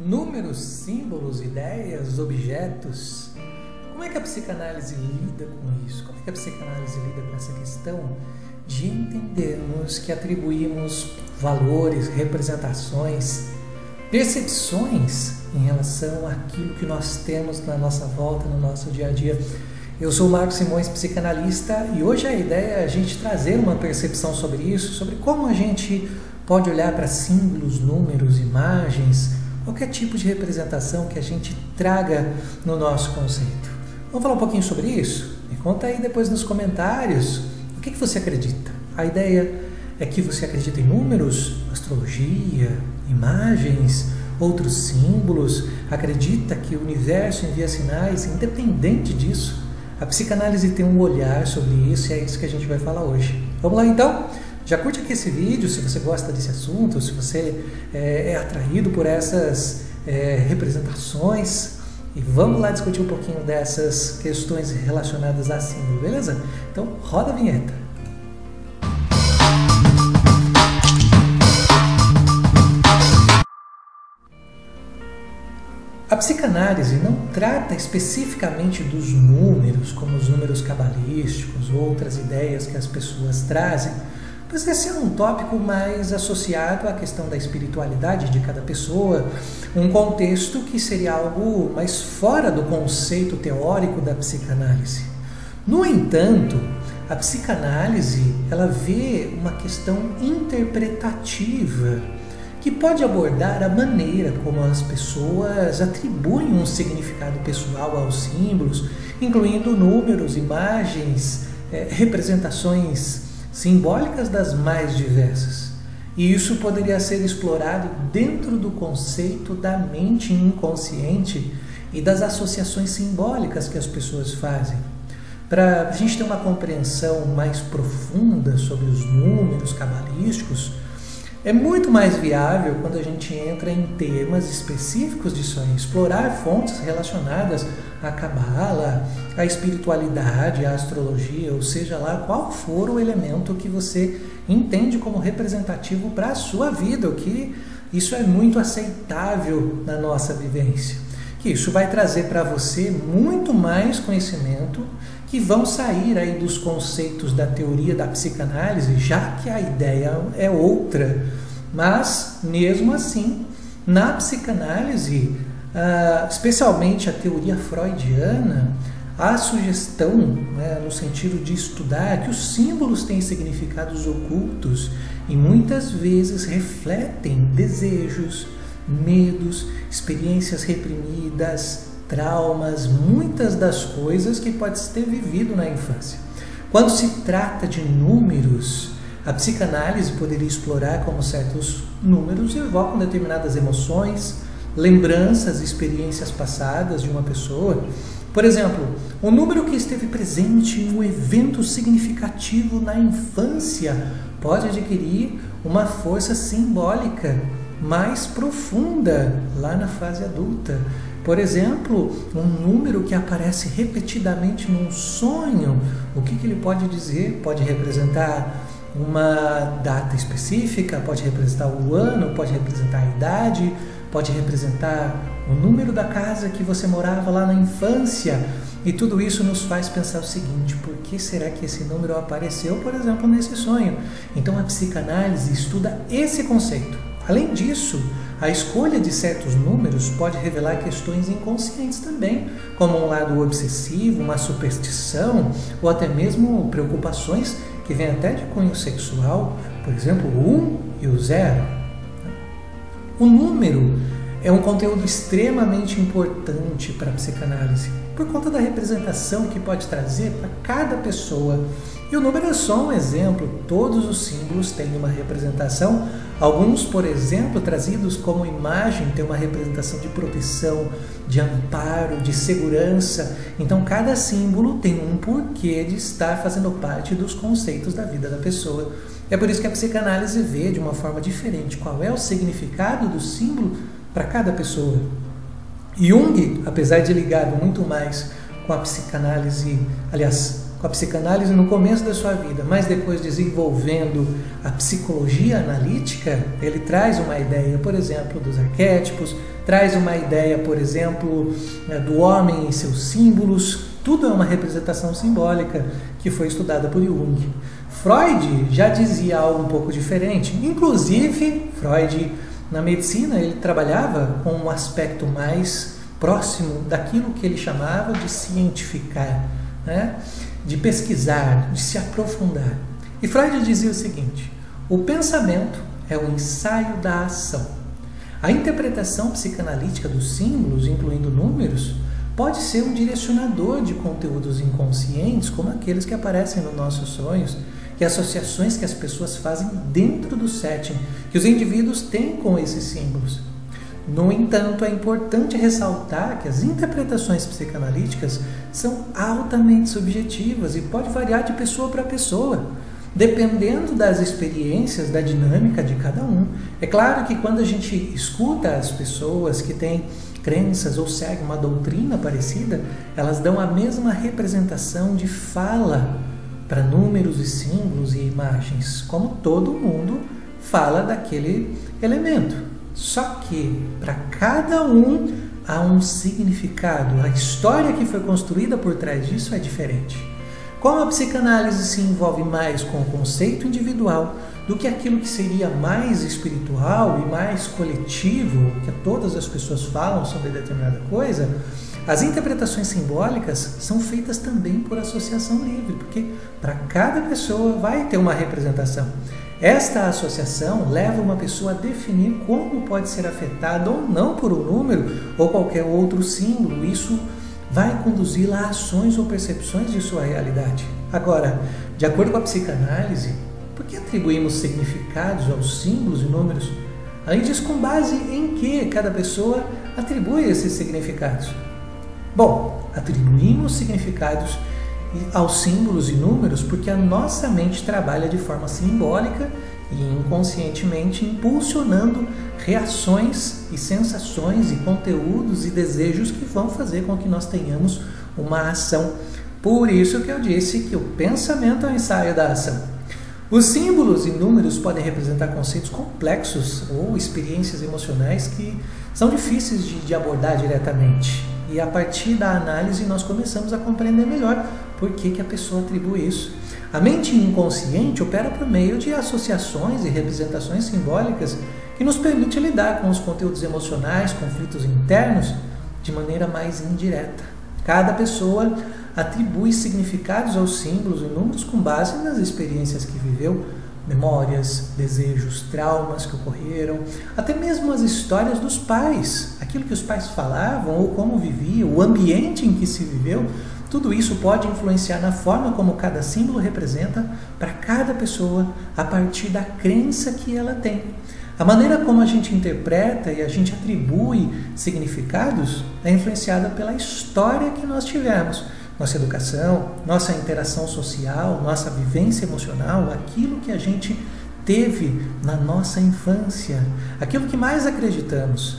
Números, símbolos, ideias, objetos. Como é que a psicanálise lida com isso? Como é que a psicanálise lida com essa questão de entendermos que atribuímos valores, representações, percepções em relação àquilo que nós temos na nossa volta, no nosso dia a dia? Eu sou o Marcos Simões, psicanalista, e hoje a ideia é a gente trazer uma percepção sobre isso, sobre como a gente pode olhar para símbolos, números, imagens, qualquer tipo de representação que a gente traga no nosso conceito. Vamos falar um pouquinho sobre isso? Me conta aí depois nos comentários o que você acredita. A ideia é que você acredita em números, astrologia, imagens, outros símbolos, acredita que o universo envia sinais, independente disso. A psicanálise tem um olhar sobre isso e é isso que a gente vai falar hoje. Vamos lá então? Já curte aqui esse vídeo se você gosta desse assunto, se você é atraído por essas representações. E vamos lá discutir um pouquinho dessas questões relacionadas a símbolo, beleza? Então roda a vinheta. A psicanálise não trata especificamente dos números, como os números cabalísticos ou outras ideias que as pessoas trazem, pois esse é um tópico mais associado à questão da espiritualidade de cada pessoa, um contexto que seria algo mais fora do conceito teórico da psicanálise. No entanto, a psicanálise ela vê uma questão interpretativa que pode abordar a maneira como as pessoas atribuem um significado pessoal aos símbolos, incluindo números, imagens, representações simbólicas das mais diversas. E isso poderia ser explorado dentro do conceito da mente inconsciente e das associações simbólicas que as pessoas fazem. Para a gente ter uma compreensão mais profunda sobre os números cabalísticos, é muito mais viável quando a gente entra em temas específicos disso aí, explorar fontes relacionadas à cabala, à espiritualidade, à astrologia, ou seja lá qual for o elemento que você entende como representativo para a sua vida, o que isso é muito aceitável na nossa vivência. Que isso vai trazer para você muito mais conhecimento que vão sair aí dos conceitos da teoria da psicanálise, já que a ideia é outra. Mas, mesmo assim, na psicanálise, especialmente a teoria freudiana, há sugestão, no sentido de estudar, que os símbolos têm significados ocultos e muitas vezes refletem desejos, medos, experiências reprimidas, traumas, muitas das coisas que pode ter vivido na infância. Quando se trata de números, a psicanálise poderia explorar como certos números evocam determinadas emoções, lembranças, experiências passadas de uma pessoa. Por exemplo, um número que esteve presente em um evento significativo na infância pode adquirir uma força simbólica mais profunda lá na fase adulta. Por exemplo, um número que aparece repetidamente num sonho, o que ele pode dizer? Pode representar uma data específica, pode representar o ano, pode representar a idade, pode representar o número da casa que você morava lá na infância. E tudo isso nos faz pensar o seguinte: por que será que esse número apareceu, por exemplo, nesse sonho? Então a psicanálise estuda esse conceito. Além disso, a escolha de certos números pode revelar questões inconscientes também, como um lado obsessivo, uma superstição, ou até mesmo preocupações que vêm até de cunho sexual, por exemplo, o 1 e o 0. O número é um conteúdo extremamente importante para a psicanálise, por conta da representação que pode trazer para cada pessoa. E o número é só um exemplo, todos os símbolos têm uma representação. Alguns, por exemplo, trazidos como imagem, têm uma representação de proteção, de amparo, de segurança. Então, cada símbolo tem um porquê de estar fazendo parte dos conceitos da vida da pessoa. É por isso que a psicanálise vê de uma forma diferente qual é o significado do símbolo para cada pessoa. Jung, apesar de ligado muito mais com a psicanálise, com a psicanálise no começo da sua vida, mas depois desenvolvendo a psicologia analítica, ele traz uma ideia, por exemplo, dos arquétipos, traz uma ideia, por exemplo, do homem e seus símbolos. Tudo é uma representação simbólica que foi estudada por Jung. Freud já dizia algo um pouco diferente. Inclusive, Freud, na medicina, ele trabalhava com um aspecto mais próximo daquilo que ele chamava de cientificar, né? De pesquisar, de se aprofundar. E Freud dizia o seguinte: o pensamento é o ensaio da ação. A interpretação psicanalítica dos símbolos, incluindo números, pode ser um direcionador de conteúdos inconscientes, como aqueles que aparecem nos nossos sonhos, e associações que as pessoas fazem dentro do setting, que os indivíduos têm com esses símbolos. No entanto, é importante ressaltar que as interpretações psicanalíticas são altamente subjetivas e pode variar de pessoa para pessoa, dependendo das experiências, da dinâmica de cada um. É claro que quando a gente escuta as pessoas que têm crenças ou seguem uma doutrina parecida, elas dão a mesma representação de fala para números e símbolos e imagens, como todo mundo fala daquele elemento. Só que para cada um há um significado, a história que foi construída por trás disso é diferente. Como a psicanálise se envolve mais com o conceito individual do que aquilo que seria mais espiritual e mais coletivo, que todas as pessoas falam sobre determinada coisa, as interpretações simbólicas são feitas também por associação livre, porque para cada pessoa vai ter uma representação. Esta associação leva uma pessoa a definir como pode ser afetada ou não por um número ou qualquer outro símbolo. Isso vai conduzi-la a ações ou percepções de sua realidade. Agora, de acordo com a psicanálise, por que atribuímos significados aos símbolos e números? Além disso, com base em que cada pessoa atribui esses significados? Bom, atribuímos significados aos símbolos e números porque a nossa mente trabalha de forma simbólica e inconscientemente impulsionando reações e sensações e conteúdos e desejos que vão fazer com que nós tenhamos uma ação. Por isso que eu disse que o pensamento é o ensaio da ação. Os símbolos e números podem representar conceitos complexos ou experiências emocionais que são difíceis de abordar diretamente. E a partir da análise nós começamos a compreender melhor por que a pessoa atribui isso. A mente inconsciente opera por meio de associações e representações simbólicas que nos permite lidar com os conteúdos emocionais, conflitos internos, de maneira mais indireta. Cada pessoa atribui significados aos símbolos e números com base nas experiências que viveu, memórias, desejos, traumas que ocorreram, até mesmo as histórias dos pais, aquilo que os pais falavam ou como viviam, o ambiente em que se viveu. Tudo isso pode influenciar na forma como cada símbolo representa para cada pessoa a partir da crença que ela tem. A maneira como a gente interpreta e a gente atribui significados é influenciada pela história que nós tivemos. Nossa educação, nossa interação social, nossa vivência emocional, aquilo que a gente teve na nossa infância, aquilo que mais acreditamos.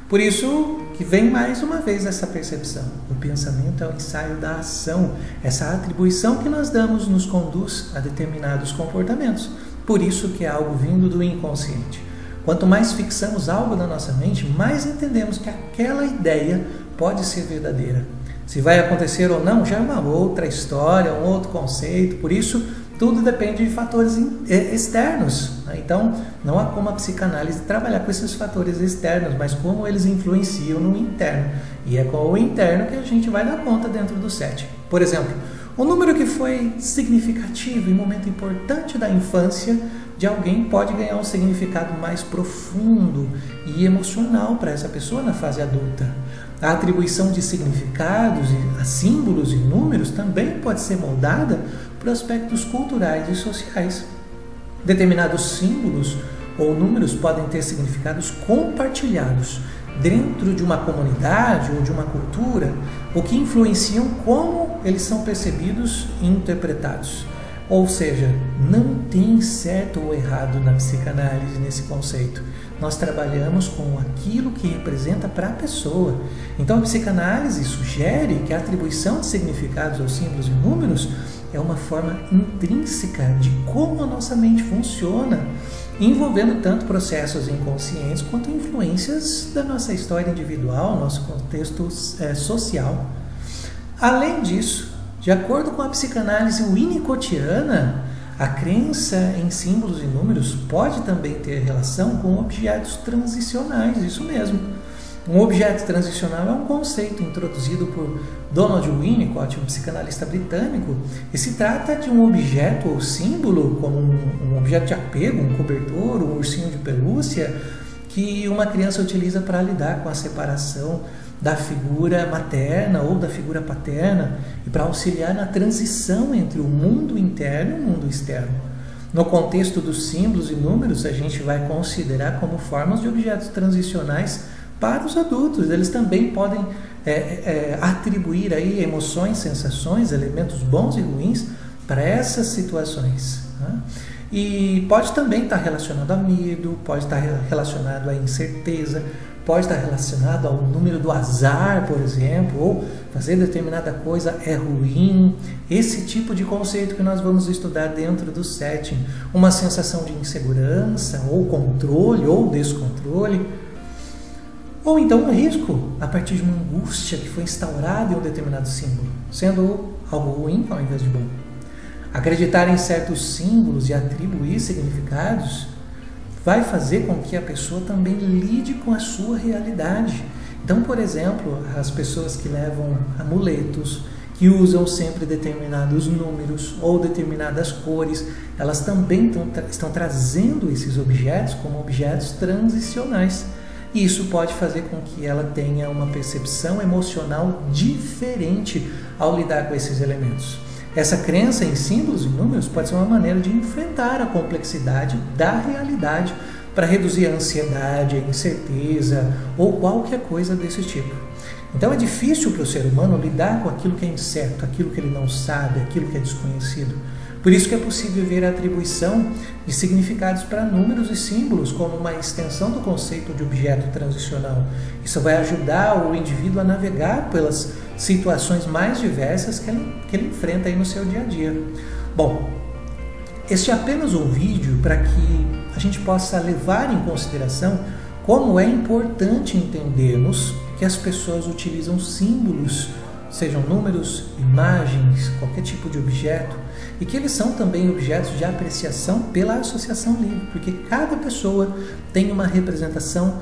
Por isso que vem mais uma vez essa percepção. O pensamento é o ensaio da ação. Essa atribuição que nós damos nos conduz a determinados comportamentos. Por isso que é algo vindo do inconsciente. Quanto mais fixamos algo na nossa mente, mais entendemos que aquela ideia pode ser verdadeira. Se vai acontecer ou não, já é uma outra história, um outro conceito. Por isso, tudo depende de fatores externos. Então, não há como a psicanálise trabalhar com esses fatores externos, mas como eles influenciam no interno. E é com o interno que a gente vai dar conta dentro do setting. Por exemplo, um número que foi significativo em um momento importante da infância de alguém pode ganhar um significado mais profundo e emocional para essa pessoa na fase adulta. A atribuição de significados a símbolos e números também pode ser moldada por aspectos culturais e sociais. Determinados símbolos ou números podem ter significados compartilhados dentro de uma comunidade ou de uma cultura, o que influenciam como eles são percebidos e interpretados. Ou seja, não tem certo ou errado na psicanálise nesse conceito. Nós trabalhamos com aquilo que representa para a pessoa. Então a psicanálise sugere que a atribuição de significados aos símbolos e números é uma forma intrínseca de como a nossa mente funciona. envolvendo tanto processos inconscientes quanto influências da nossa história individual, nosso contexto social. Além disso, de acordo com a psicanálise winnicottiana, a crença em símbolos e números pode também ter relação com objetos transicionais, isso mesmo. Um objeto transicional é um conceito introduzido por Donald Winnicott, um psicanalista britânico, e se trata de um objeto ou símbolo, como um objeto de apego, um cobertor, um ursinho de pelúcia, que uma criança utiliza para lidar com a separação da figura materna ou da figura paterna e para auxiliar na transição entre o mundo interno e o mundo externo. No contexto dos símbolos e números, a gente vai considerar como formas de objetos transicionais para os adultos. Eles também podem atribuir aí emoções, sensações, elementos bons e ruins para essas situações, né? E pode também estar relacionado a medo, pode estar relacionado à incerteza, pode estar relacionado ao número do azar, por exemplo, ou fazer determinada coisa é ruim. Esse tipo de conceito que nós vamos estudar dentro do setting. Uma sensação de insegurança, ou controle, ou descontrole. Ou então um risco, a partir de uma angústia que foi instaurada em um determinado símbolo, sendo algo ruim ao invés de bom. Acreditar em certos símbolos e atribuir significados vai fazer com que a pessoa também lide com a sua realidade. Então, por exemplo, as pessoas que levam amuletos, que usam sempre determinados números ou determinadas cores, elas também estão trazendo esses objetos como objetos transicionais. E isso pode fazer com que ela tenha uma percepção emocional diferente ao lidar com esses elementos. Essa crença em símbolos e números pode ser uma maneira de enfrentar a complexidade da realidade para reduzir a ansiedade, a incerteza ou qualquer coisa desse tipo. Então é difícil para o ser humano lidar com aquilo que é incerto, aquilo que ele não sabe, aquilo que é desconhecido. Por isso que é possível ver a atribuição de significados para números e símbolos como uma extensão do conceito de objeto transicional. Isso vai ajudar o indivíduo a navegar pelas situações mais diversas que ele enfrenta aí no seu dia a dia. Bom, este é apenas um vídeo para que a gente possa levar em consideração como é importante entendermos que as pessoas utilizam símbolos, sejam números, imagens, qualquer tipo de objeto, e que eles são também objetos de apreciação pela associação livre, porque cada pessoa tem uma representação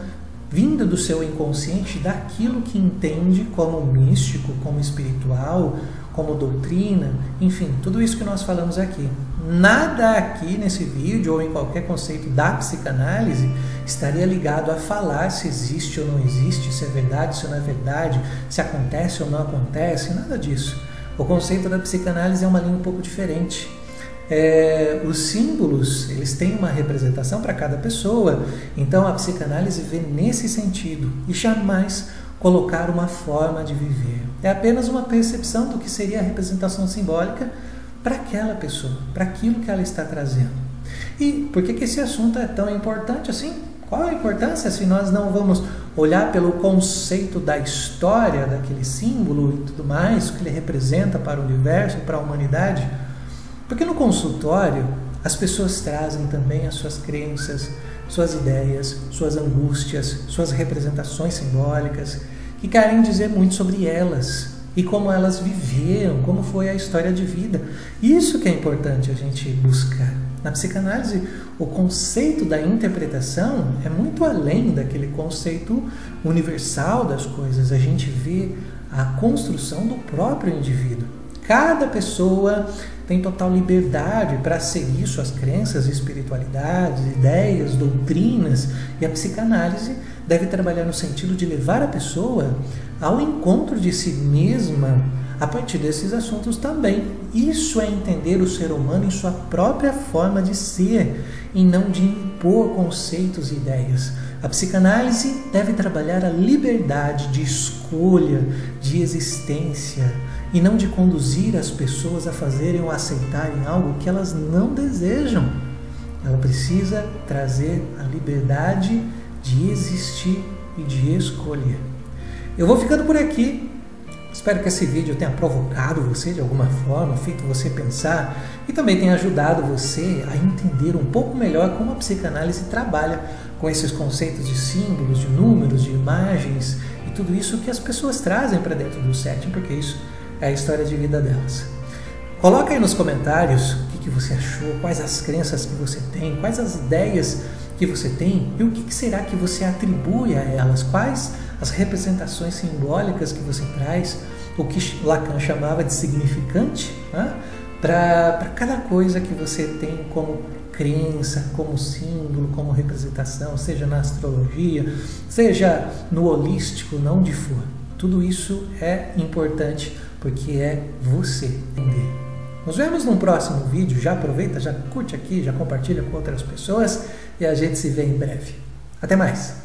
vinda do seu inconsciente daquilo que entende como místico, como espiritual, como doutrina, enfim, tudo isso que nós falamos aqui. Nada aqui nesse vídeo ou em qualquer conceito da psicanálise estaria ligado a falar se existe ou não existe, se é verdade, se não é verdade, se acontece ou não acontece, nada disso. O conceito da psicanálise é uma linha um pouco diferente. Os símbolos, eles têm uma representação para cada pessoa, então a psicanálise vê nesse sentido e jamais colocar uma forma de viver. É apenas uma percepção do que seria a representação simbólica para aquela pessoa, para aquilo que ela está trazendo. E por que esse assunto é tão importante assim? Qual a importância se nós não vamos olhar pelo conceito da história daquele símbolo e tudo mais, o que ele representa para o universo, para a humanidade? Porque no consultório as pessoas trazem também as suas crenças, suas ideias, suas angústias, suas representações simbólicas, que querem dizer muito sobre elas e como elas viveram, como foi a história de vida. Isso que é importante a gente buscar. Na psicanálise, o conceito da interpretação é muito além daquele conceito universal das coisas. A gente vê a construção do próprio indivíduo. Cada pessoa tem total liberdade para seguir suas crenças, espiritualidades, ideias, doutrinas, e a psicanálise deve trabalhar no sentido de levar a pessoa ao encontro de si mesma a partir desses assuntos também. Isso é entender o ser humano em sua própria forma de ser e não de impor conceitos e ideias. A psicanálise deve trabalhar a liberdade de escolha, de existência, e não de conduzir as pessoas a fazerem ou aceitarem algo que elas não desejam. Ela precisa trazer a liberdade de existir e de escolher. Eu vou ficando por aqui. Espero que esse vídeo tenha provocado você de alguma forma, feito você pensar e também tenha ajudado você a entender um pouco melhor como a psicanálise trabalha com esses conceitos de símbolos, de números, de imagens e tudo isso que as pessoas trazem para dentro do setting, porque isso é a história de vida delas. Coloca aí nos comentários o que você achou, quais as crenças que você tem, quais as ideias que você tem e o que será que você atribui a elas, quais as representações simbólicas que você traz, o que Lacan chamava de significante, né? Para cada coisa que você tem como crença, como símbolo, como representação, seja na astrologia, seja no holístico, não onde for. Tudo isso é importante porque é você entender. Nos vemos num próximo vídeo. Já aproveita, já curte aqui, já compartilha com outras pessoas e a gente se vê em breve. Até mais!